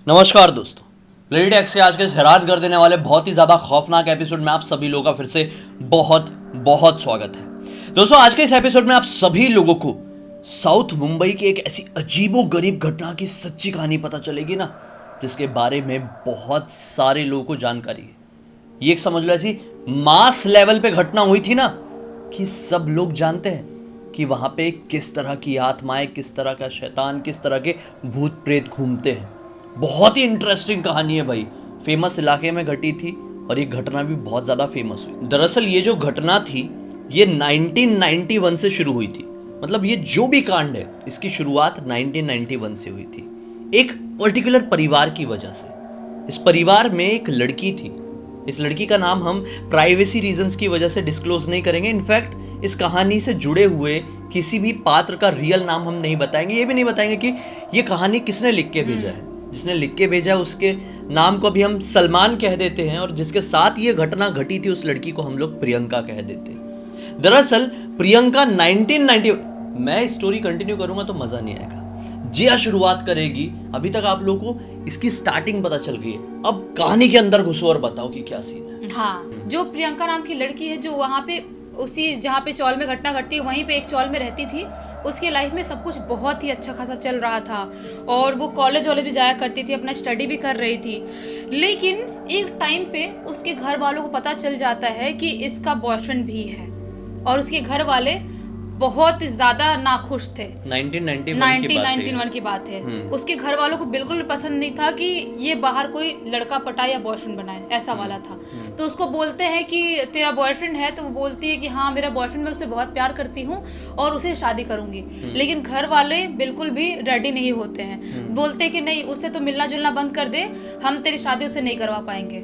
नमस्कार दोस्तों, bloody tax के आज के हैरान कर देने वाले बहुत ही ज़्यादा खौफनाक एपिसोड में आप सभी लोगों का फिर से बहुत बहुत स्वागत है। दोस्तों, आज के इस एपिसोड में आप सभी लोगों को साउथ मुंबई की एक ऐसी अजीबोगरीब घटना की सच्ची कहानी पता चलेगी ना, जिसके बारे में बहुत सारे लोगों को जानकारी है। ये एक समझ लो ऐसी मास लेवल पे घटना हुई थी ना कि सब लोग जानते हैं कि वहां पे किस तरह की आत्माएं, किस तरह का शैतान, किस तरह के भूत प्रेत घूमते हैं। बहुत ही इंटरेस्टिंग कहानी है भाई। फेमस इलाके में घटी थी और ये घटना भी बहुत ज़्यादा फेमस हुई। दरअसल ये जो घटना थी ये 1991 से शुरू हुई थी। मतलब ये जो भी कांड है इसकी शुरुआत 1991 से हुई थी, एक पर्टिकुलर परिवार की वजह से। इस परिवार में एक लड़की थी। इस लड़की का नाम हम प्राइवेसी रीजंस की वजह से डिस्क्लोज नहीं करेंगे। इनफैक्ट इस कहानी से जुड़े हुए किसी भी पात्र का रियल नाम हम नहीं बताएंगे। ये भी नहीं बताएंगे कि ये कहानी किसने लिख के भेजा है। जिसने लिख के भेजा है उसके नाम को भी हम सलमान कह देते हैं, और जिसके साथ ये घटना घटी थी उस लड़की को हम लोग प्रियंका कह देते हैं। दरअसल प्रियंका 1990, मैं स्टोरी कंटिन्यू करूंगा तो मजा नहीं आएगा। जिया शुरुआत करेगी। अभी तक आप लोगों को इसकी स्टार्टिंग पता चल गई है, अब कहानी के अंदर घुसो और बताओ कि क्या सीन है। हाँ, जो प्रियंका नाम की लड़की है, जो वहाँ पे उसी जहाँ पे चौल में घटना घटती है वहीं पे एक चौल में रहती थी। उसकी लाइफ में सब कुछ बहुत ही अच्छा खासा चल रहा था और वो कॉलेज वॉलेज भी जाया करती थी, अपना स्टडी भी कर रही थी। लेकिन एक टाइम पे उसके घर वालों को पता चल जाता है कि इसका बॉयफ्रेंड भी है और उसके घर वाले बहुत ज्यादा नाखुश थे। 1991 की बात है। उसके घर वालों को बिल्कुल पसंद नहीं था कि ये बाहर कोई लड़का पटाए या बॉयफ्रेंड बनाए, ऐसा वाला था। तो उसको बोलते हैं कि तेरा बॉयफ्रेंड है, तो वो बोलती है कि हाँ मेरा बॉयफ्रेंड, मैं उससे बहुत प्यार करती हूँ और उसे शादी करूंगी। लेकिन घर वाले बिल्कुल भी रेडी नहीं होते हैं। बोलते हैं कि नहीं, उससे तो मिलना जुलना बंद कर दे, हम तेरी शादी उससे नहीं करवा पाएंगे।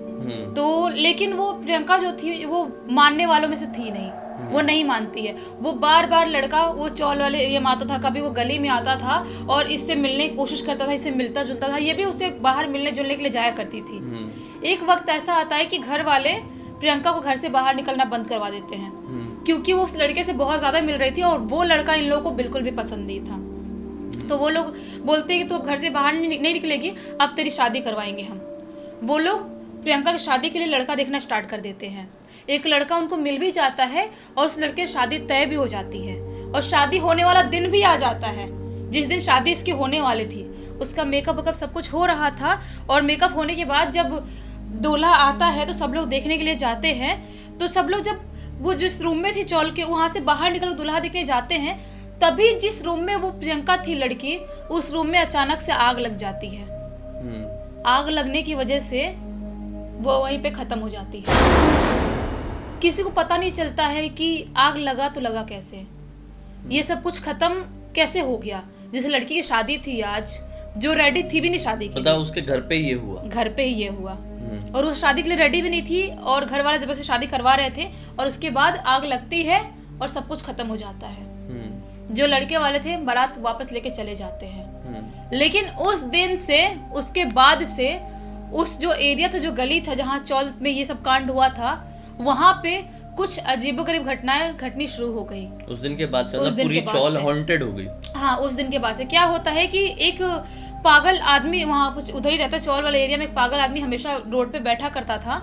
तो लेकिन वो प्रियंका जो थी वो मानने वालों में से थी नहीं, वो नहीं मानती है। वो बार बार लड़का वो चौल वाले एरिया में आता था, कभी वो गली में आता था और इससे मिलने की कोशिश करता था, इससे मिलता जुलता था। ये भी उससे बाहर मिलने जुलने के लिए जाया करती थी। एक वक्त ऐसा आता है कि घर वाले प्रियंका को घर से बाहर निकलना बंद करवा देते हैं, क्योंकि वो उस लड़के से बहुत ज्यादा मिल रही थी और वो लड़का इन लोगों को बिल्कुल भी पसंद नहीं था। तो वो लोग बोलते हैं कि तू अब घर से बाहर नहीं निकलेगी, अब तेरी शादी करवाएंगे हम। वो लोग प्रियंका की शादी के लिए लड़का देखना स्टार्ट कर देते हैं। एक लड़का उनको मिल भी जाता है और उस लड़के की शादी तय भी हो जाती है और शादी होने वाला दिन भी आ जाता है। जिस दिन शादी इसकी होने वाली थी उसका मेकअप वेकअप सब कुछ हो रहा था, और मेकअप होने के बाद जब दूल्हा आता है तो सब लोग देखने के लिए जाते हैं। तो सब लोग जब वो जिस रूम में थी चौल के, वहां से बाहर निकल दूल्हा देखने जाते हैं, तभी जिस रूम में वो प्रियंका थी लड़की, उस रूम में अचानक से आग लग जाती है। आग लगने की वजह से वो वहीं पे खत्म हो जाती है। किसी को पता नहीं चलता है कि आग लगा तो लगा कैसे, ये सब कुछ खत्म कैसे हो गया। जिस लड़की की शादी थी आज, जो रेडी थी भी नहीं शादी के लिए, उसके घर पे ये हुआ, घर पे ही ये हुआ। और वो शादी के लिए रेडी भी नहीं थी और घर वाले जबरदस्ती शादी करवा रहे थे, और उसके बाद आग लगती है और सब कुछ खत्म हो जाता है। जो लड़के वाले थे बारात वापस लेके चले जाते हैं। लेकिन उस दिन से, उसके बाद से उस जो एरिया था, जो गली था जहाँ चौल में ये सब कांड हुआ था, वहां पे कुछ अजीबोगरीब घटनाएं घटनी शुरू हो गई। उस दिन के बाद से पूरी चौल हॉन्टेड हो गई। हाँ, उस दिन के बाद से क्या होता है कि एक पागल आदमी वहां उधर ही रहता है, चौल वाले एरिया में एक पागल आदमी हमेशा रोड पे बैठा करता था।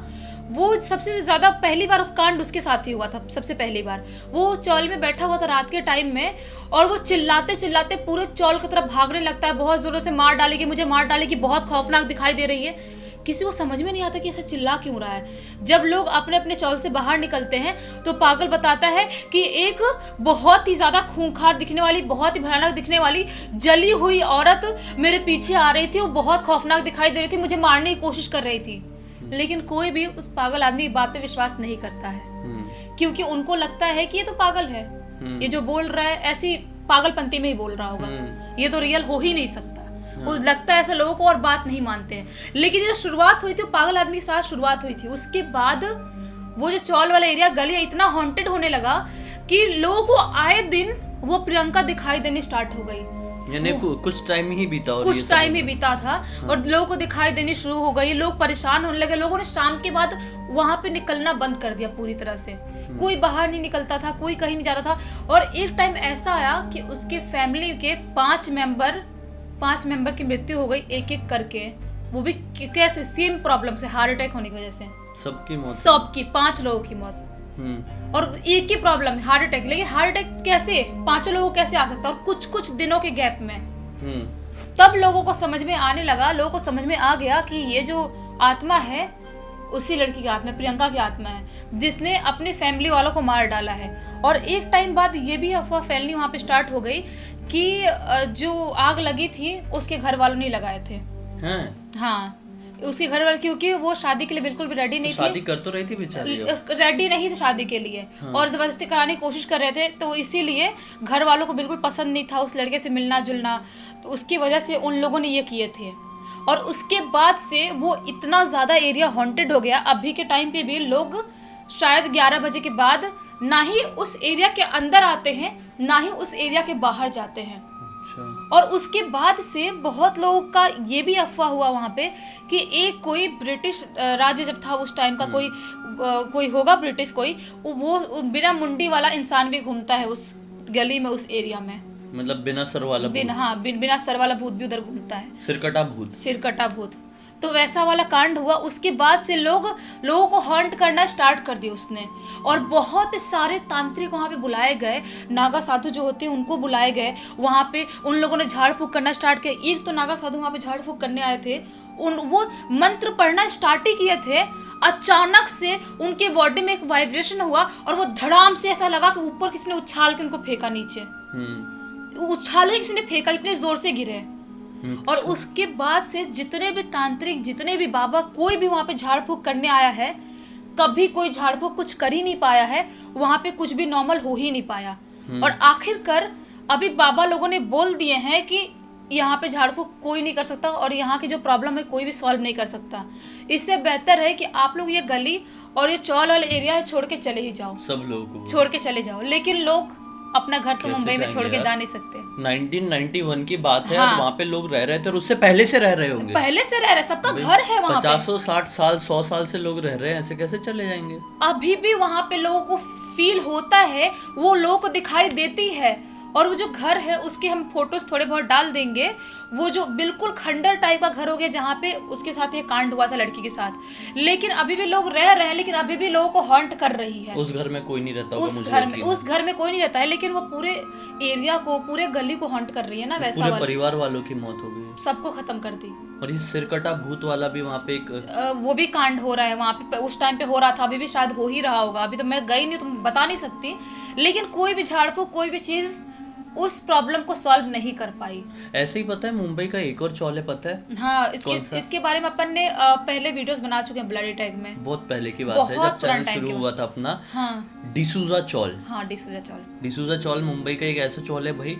वो सबसे ज्यादा पहली बार उस कांड उसके साथ ही हुआ था। सबसे पहली बार वो चौल में बैठा हुआ था रात के टाइम में, और वो चिल्लाते चिल्लाते पूरे चौल की तरफ भागने लगता है, बहुत जोरों से मार डालेगी, मुझे मार डालेगी, बहुत खौफनाक दिखाई दे रही है। किसी को समझ में नहीं आता कि ऐसा चिल्ला क्यों रहा है। जब लोग अपने अपने चौल से बाहर निकलते हैं तो पागल बताता है कि एक बहुत ही ज्यादा खूंखार दिखने वाली, बहुत ही भयानक दिखने वाली जली हुई औरत मेरे पीछे आ रही थी। वो बहुत खौफनाक दिखाई दे रही थी, मुझे मारने की कोशिश कर रही थी। लेकिन कोई भी उस पागल आदमी की बात पे विश्वास नहीं करता है, क्योंकि उनको लगता है कि ये तो पागल है, ये जो बोल रहा है ऐसी पागलपंती में ही बोल रहा होगा, ये तो रियल हो ही नहीं सकता। वो लगता है ऐसा लोगों को, और बात नहीं मानते हैं। लेकिन जो शुरुआत हुई थी वो पागल आदमी के साथ शुरुआत हुई थी। उसके बाद वो जो चौल वाला एरिया गली इतना हॉन्टेड होने लगा कि लोगों को आए दिन वो प्रियंका दिखाई देनी स्टार्ट हो गई। यानी कुछ टाइम ही बीता था और लोगों को दिखाई देनी शुरू हो गई। लोग परेशान होने लगे। लोगों ने शाम के बाद वहां पे निकलना बंद कर दिया पूरी तरह से। कोई बाहर नहीं निकलता था, कोई कहीं नहीं जाता था। और एक टाइम ऐसा आया कि उसके फैमिली के 5 मेंबर की मृत्यु हो गई, एक एक करके वो भी कैसे, सेम प्रॉब्लम से, हार्ट अटैक होने की वजह से सबकी मौत। सबकी 5 लोगों की मौत। और एक ही प्रॉब्लम, हार्ट अटैक। लेकिन हार्ट अटैक कैसे 5 लोगों को कैसे आ सकता है, और कुछ कुछ दिनों के गैप में। तब लोगों को समझ में आने लगा, लोगों को समझ में आ गया कि ये जो आत्मा है उसी लड़की की आत्मा, प्रियंका की आत्मा है, जिसने अपनी फैमिली वालों को मार डाला है। और एक टाइम बाद ये भी अफवाह फैलनी वहां पे स्टार्ट हो गई कि जो आग लगी थी उसके घर वालों ने लगाए थे। हाँ, उसके घर वाले, क्योंकि वो शादी के लिए बिल्कुल भी रेडी नहीं थी। शादी कर तो रही थी बेचारी, रेडी नहीं थी शादी के लिए। और जबरदस्ती कराने की कोशिश कर रहे थे, तो इसीलिए घर वालों को बिल्कुल पसंद नहीं था उस लड़के से मिलना जुलना, तो उसकी वजह से उन लोगों ने ये किए थे। और उसके बाद से वो इतना ज्यादा एरिया हॉन्टेड हो गया, अभी के टाइम पे भी लोग शायद 11 बजे के बाद ना ही उस एरिया के अंदर आते हैं, ना ही उस एरिया के बाहर जाते हैं। और उसके बाद से बहुत लोगों का ये भी अफवाह हुआ वहां पे कि एक कोई ब्रिटिश राज्य जब था उस टाइम का, कोई होगा ब्रिटिश कोई, वो बिना मुंडी वाला इंसान भी घूमता है उस गली में, उस एरिया में। मतलब बिना सर वाला बिना सर वाला भूत भी उधर घूमता है, सिरकटा भूत। तो वैसा वाला कांड हुआ। उसके बाद से लोगों को हॉन्ट करना स्टार्ट कर दिया उसने। और बहुत सारे तांत्रिक वहाँ पे बुलाए गए, नागा साधु जो होते हैं उनको बुलाए गए वहाँ पे। उन लोगों ने झाड़ फूक करना स्टार्ट किया। एक तो नागा साधु वहाँ पे झाड़ फूक करने आए थे, वो मंत्र पढ़ना स्टार्ट ही किए थे। अचानक से उनके बॉडी में एक वाइब्रेशन हुआ और वो धड़ाम से ऐसा लगा कि ऊपर किसी ने उछाल के उनको फेंका नीचे। उछाल किसी ने फेंका, इतने जोर से गिरे। और उसके बाद से जितने भी तांत्रिक, जितने भी बाबा, कोई भी वहां पे झाड़ फूक करने आया है, कभी कोई झाड़ फूक कुछ कर ही नहीं पाया है वहां पे, कुछ भी नॉर्मल हो ही नहीं पाया। और आखिरकार अभी बाबा लोगों ने बोल दिए हैं कि यहाँ पे झाड़ फूक कोई नहीं कर सकता और यहाँ की जो प्रॉब्लम है कोई भी सॉल्व नहीं कर सकता। इससे बेहतर है कि आप लोग ये गली और ये चौल वाला एरिया है छोड़ के चले ही जाओ, सब लोगों को छोड़ के चले जाओ। लेकिन लोग अपना घर तो मुंबई में छोड़ के जा नहीं सकते। 1991 की बात है। हाँ। वहाँ पे लोग रह रहे थे और उससे पहले से रह रहे होंगे, पहले से रह रहे, सबका घर है वहाँ पे। 50-60 साल 100 साल से लोग रह रहे हैं, ऐसे कैसे चले जाएंगे? अभी भी वहाँ पे लोगों को फील होता है, वो लोगों को दिखाई देती है। और वो जो घर है उसके हम फोटोज थोड़े बहुत डाल देंगे। वो जो बिल्कुल खंडर टाइप का घर हो गया जहाँ पे उसके साथ ये कांड हुआ था लड़की के साथ। लेकिन अभी भी लोग रह रहे हैं, लेकिन अभी भी लोगों को हॉन्ट कर रही है। उस घर में कोई नहीं रहता, उस घर में कोई नहीं रहता है, लेकिन वो पूरे एरिया को, पूरे गली को हॉन्ट कर रही है ना। वैसा पूरे परिवार वालों की मौत हो गई, सबको खत्म कर दी। और ये सिरकटा भूत वाला भी वहाँ पे एक वो भी कांड हो रहा है वहाँ पे, उस टाइम पे हो रहा था, अभी भी शायद हो ही रहा होगा। अभी तो मैं गई नहीं, तो बता नहीं सकती। लेकिन कोई भी झाड़ फूक, कोई भी चीज उस प्रॉब्लम को सॉल्व नहीं कर पाई। ऐसे ही पता है मुंबई का एक और चौल है, पता है? हाँ, इसके बारे में अपन ने पहले वीडियोस बना चुके हैं ब्लडी टैग में। बहुत पहले की बात है, जब चैनल शुरू हुआ था अपना। हाँ, डिसूजा चौल। हाँ, डिसूजा चौल मुंबई का एक ऐसा चौल है भाई,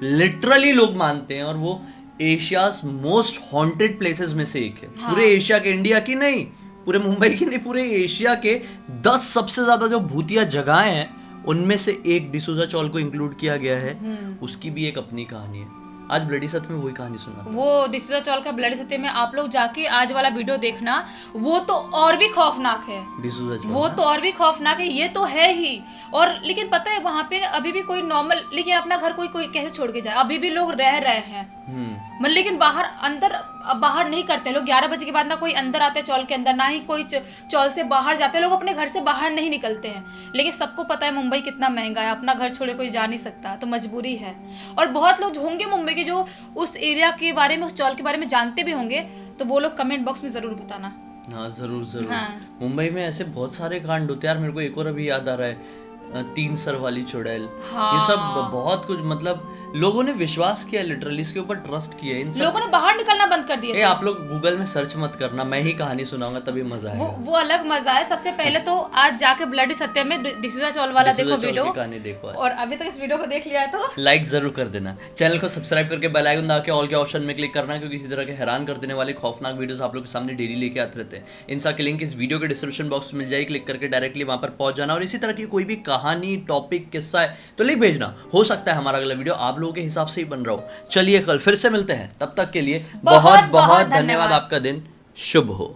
लिटरली लोग मानते हैं, और वो एशियाज मोस्ट हॉन्टेड प्लेसेस में से एक है। हाँ। पूरे एशिया के, इंडिया की नहीं, पूरे मुंबई की नहीं, पूरे एशिया के 10 सबसे ज्यादा जो भूतिया जगहें हैं उनमें से एक डिसूजा चौल को इंक्लूड किया गया है। उसकी भी एक अपनी कहानी है। आज ब्लडी सत्य में वही कहानी सुना, वो डिसूजा चौल का ब्लडी सत्य में आप लोग जाके आज वाला वीडियो देखना। वो तो और भी खौफनाक है, डिसूजा चौल वो तो और भी खौफनाक है, ये तो है ही। और लेकिन पता है वहाँ पे अभी भी कोई नॉर्मल, लेकिन अपना घर कोई कैसे छोड़ के जाए, अभी भी लोग रह रहे हैं। लेकिन बाहर नहीं करते लोग। 11 बजे के बाद ना कोई अंदर आते चौल के अंदर, ना ही कोई चौल से बाहर जाते। लोग अपने घर से बाहर नहीं निकलते हैं। लेकिन सबको पता है मुंबई कितना महंगा है, अपना घर छोड़े कोई जा नहीं सकता, तो मजबूरी है। और बहुत लोग होंगे मुंबई के जो उस एरिया के बारे में, उस चौल के बारे में जानते भी होंगे, तो वो लोग कमेंट बॉक्स में जरूर बताना। हाँ, जरूर। हाँ। मुंबई में ऐसे बहुत सारे कांड होते हैं यार। मेरे को एक और अभी याद आ रहा है, 3 सर वाली चुड़ैल। हाँ। ये सब बहुत कुछ, मतलब लोगों ने विश्वास किया, लिटरली इसके ऊपर ट्रस्ट किया। इन लोगों ने बाहर निकलना बंद कर दिया। आप लोग गूगल में सर्च मत करना, मैं ही कहानी सुनाऊंगा तभी मजा आएगा। वो अलग मजा है। सबसे पहले तो आज जाके ब्लडी सत्य में डिसूजा चौल वाला देखो वीडियो, कहानी देखो। और अभी तक इस वीडियो को देख लिया है तो लाइक जरूर कर देना। चैनल को सब्सक्राइब करके बेल आइकन दबा के ऑल के ऑप्शन में क्लिक करना, क्योंकि इसी तरह के हैरान कर देने वाले खौफनाक वीडियोस आप लोग के सामने डेली लेके आते रहते हैं। इनसा की लिंक इस वीडियो के डिस्क्रिप्शन बॉक्स में मिल जाएगी, क्लिक करके डायरेक्टली वहां पर पहुंच जाना। और इसी तरह की कोई भी कहानी, टॉपिक, किस्सा है तो लिख भेजना। हो सकता है हमारा अगला वीडियो आप लोगों के हिसाब से ही बन रहा हो। चलिए कल फिर से मिलते हैं, तब तक के लिए बहुत बहुत धन्यवाद। आपका दिन शुभ हो।